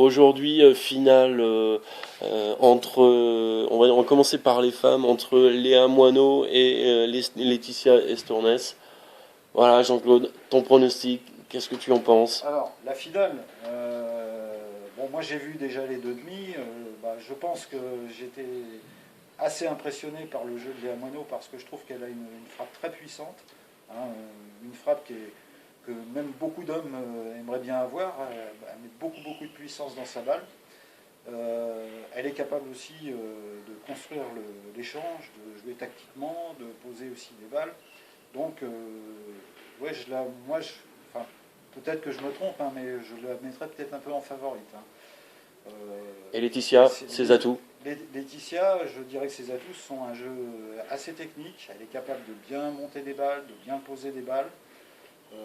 Aujourd'hui, finale entre, on va commencer par les femmes, entre Léa Moineau et Laetitia Estournes. Voilà, Jean-Claude, ton pronostic, qu'est-ce que tu en penses? Alors, la finale, bon, moi j'ai vu déjà les deux demi. Je pense que j'étais assez impressionné par le jeu de Léa Moineau parce que je trouve qu'elle a une frappe très puissante, hein, une frappe que même beaucoup d'hommes aimeraient bien avoir. Elle met beaucoup de puissance dans sa balle. Elle est capable aussi de construire l'échange, de jouer tactiquement, de poser aussi des balles. Donc, ouais, enfin, peut-être que je me trompe, hein, mais je la mettrais peut-être un peu en favorite, hein. Et Laetitia, ses atouts? Laetitia, je dirais que ses atouts sont un jeu assez technique. Elle est capable de bien monter des balles, de bien poser des balles, euh,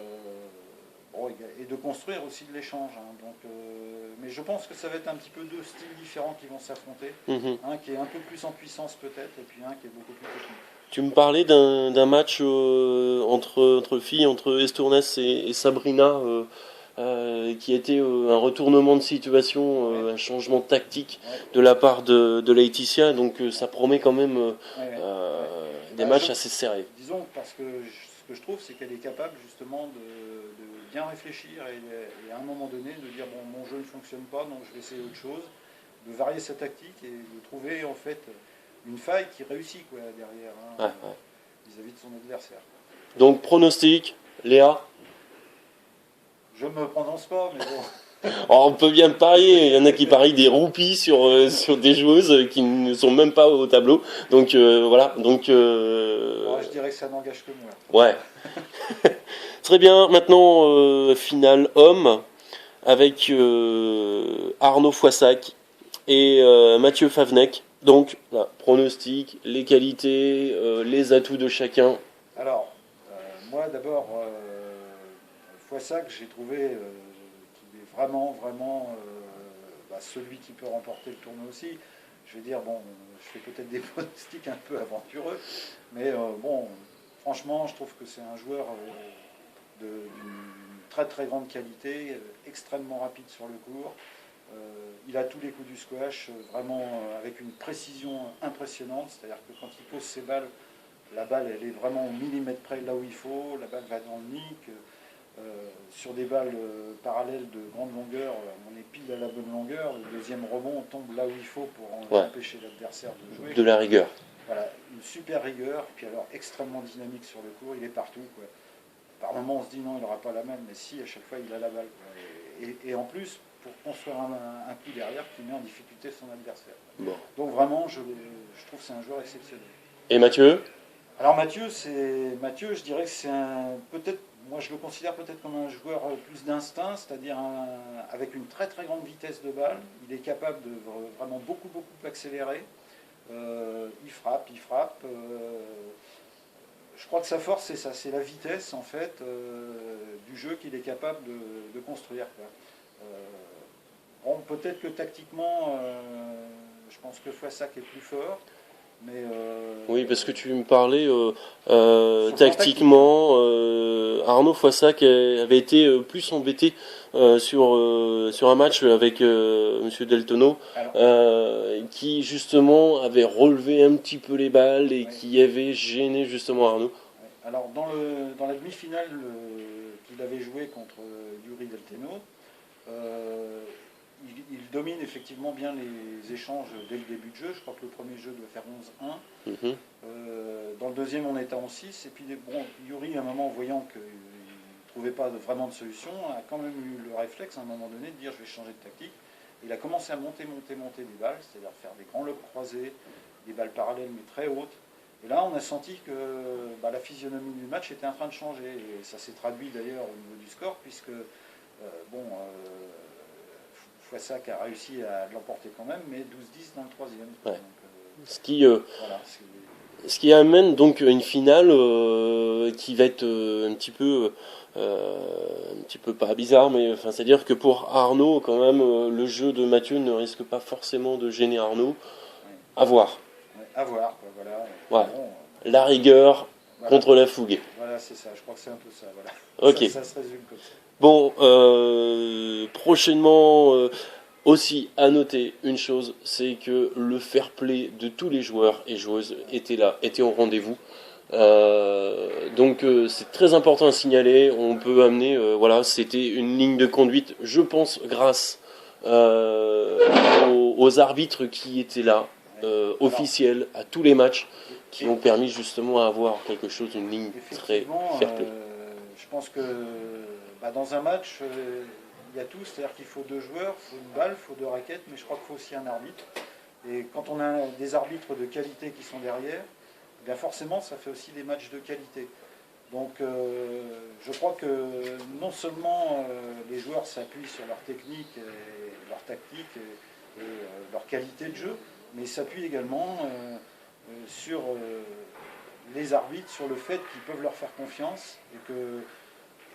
bon, et de construire aussi de l'échange, hein. Donc, mais je pense que ça va être un petit peu deux styles différents qui vont s'affronter. Mhm. Un qui est un peu plus en puissance peut-être, et puis un qui est beaucoup plus technique. Tu me parlais d'un match entre filles, entre Estournes et Sabrina, qui était un retournement de situation, Ouais, un changement tactique ouais, de la part de Laetitia, donc ça promet quand même ouais. des matchs assez serrés. Disons, parce que ce que je trouve, c'est qu'elle est capable justement de bien réfléchir et à un moment donné de dire bon, mon jeu ne fonctionne pas, donc je vais essayer autre chose, de varier sa tactique et de trouver en fait une faille qui réussit quoi, derrière, Ouais, hein, ouais. vis-à-vis de son adversaire. Donc pronostic, Léa. Je ne me prononce pas, mais bon. Alors, on peut bien parier, il y en a qui parient des roupies sur des joueuses qui ne sont même pas au tableau. Donc voilà, donc Bon, je dirais que ça n'engage que moi. ouais. Très bien, maintenant finale homme avec Arnaud Foissac et Mathieu Favnec. Donc là, pronostic, les qualités, les atouts de chacun. Alors, moi d'abord, Foissac, j'ai trouvé qu'il est vraiment celui qui peut remporter le tournoi aussi. Je vais dire, bon, je fais peut-être des pronostics un peu aventureux, mais bon, franchement, je trouve que c'est un joueur d'une très grande qualité, extrêmement rapide sur le court. Il a tous les coups du squash, vraiment avec une précision impressionnante, c'est-à-dire que quand il pose ses balles, la balle, elle est vraiment au millimètre près là où il faut, la balle va dans le nick. Sur des balles parallèles de grande longueur, on est pile à la bonne longueur. Le deuxième rebond tombe là où il faut pour Ouais, empêcher l'adversaire de jouer. de la rigueur. Voilà, une super rigueur, puis alors extrêmement dynamique sur le court, il est partout, quoi. Par moments, on se dit non, il n'aura pas la même, mais si, à chaque fois, il a la balle, quoi. Et en plus, pour construire un coup derrière qui met en difficulté son adversaire. Bon. Donc vraiment, je trouve que c'est un joueur exceptionnel. Et Mathieu? Alors Mathieu, je dirais que c'est peut-être, moi je le considère peut-être comme un joueur plus d'instinct, c'est-à-dire avec une très grande vitesse de balle. Il est capable de vraiment beaucoup accélérer. Il frappe. Je crois que sa force c'est ça, c'est la vitesse en fait du jeu qu'il est capable de construire, quoi. Bon, peut-être que tactiquement, je pense que Foissac est plus fort, mais Oui, parce que tu me parlais sur le plan tactique, hein. tactiquement, Arnaud Foissac avait été plus embêté sur un match avec Monsieur Deltono, Alors, qui justement avait relevé un petit peu les balles et ouais. qui avait gêné justement Arnaud. Ouais. Alors dans la demi-finale qu'il avait joué contre Yuri Delteno, euh, il domine effectivement bien les échanges dès le début de jeu. Je crois que le premier jeu doit faire 11-1. Mhm. Dans le deuxième, on était en 6. Et puis bon, Yuri, à un moment, voyant qu'il ne trouvait pas vraiment de solution, a quand même eu le réflexe à un moment donné de dire je vais changer de tactique. Et il a commencé à monter des balles, c'est-à-dire faire des grands lobes croisés, des balles parallèles mais très hautes. Et là, on a senti que la physionomie du match était en train de changer. Et ça s'est traduit d'ailleurs au niveau du score, puisque Foissac a réussi à l'emporter quand même, mais 12-10 dans le troisième. Ouais. Donc, Ce qui, voilà, ce qui amène donc une finale qui va être un petit peu pas bizarre, mais enfin, c'est-à-dire que pour Arnaud, quand même, le jeu de Mathieu ne risque pas forcément de gêner Arnaud. ouais, À voir. ouais, à voir, quoi, voilà. Voilà. Bon, La rigueur voilà, contre la fougue. voilà, c'est ça, je crois que c'est un peu ça, voilà. Ok. Ça se résume comme ça. Bon, prochainement, Aussi, à noter une chose, c'est que le fair play de tous les joueurs et joueuses était là, était au rendez-vous. Donc c'est très important à signaler. On peut amener, voilà, c'était une ligne de conduite, je pense, grâce euh, aux arbitres qui étaient là, Alors, officiels, à tous les matchs, qui ont permis justement à avoir quelque chose, une ligne très effectivement, fair play. je pense que dans un match, il y a tout, c'est-à-dire qu'il faut 2 joueurs, il faut une balle, il faut 2 raquettes, mais je crois qu'il faut aussi un arbitre. Et quand on a des arbitres de qualité qui sont derrière, eh bien forcément, ça fait aussi des matchs de qualité. Donc je crois que non seulement les joueurs s'appuient sur leur technique, et leur tactique et leur qualité de jeu, mais ils s'appuient également sur les arbitres, sur le fait qu'ils peuvent leur faire confiance et que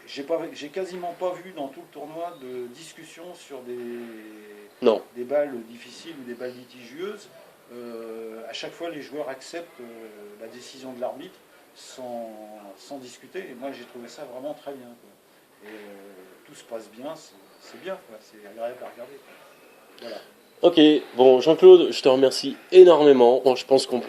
j'ai quasiment pas vu dans tout le tournoi de discussion sur Non. des balles difficiles ou des balles litigieuses. À chaque fois, les joueurs acceptent la décision de l'arbitre sans discuter. Et moi, j'ai trouvé ça vraiment très bien, quoi. Et tout se passe bien, c'est bien, quoi. C'est agréable à regarder, quoi. Voilà. Ok, bon Jean-Claude, je te remercie énormément. Bon, je pense qu'on peut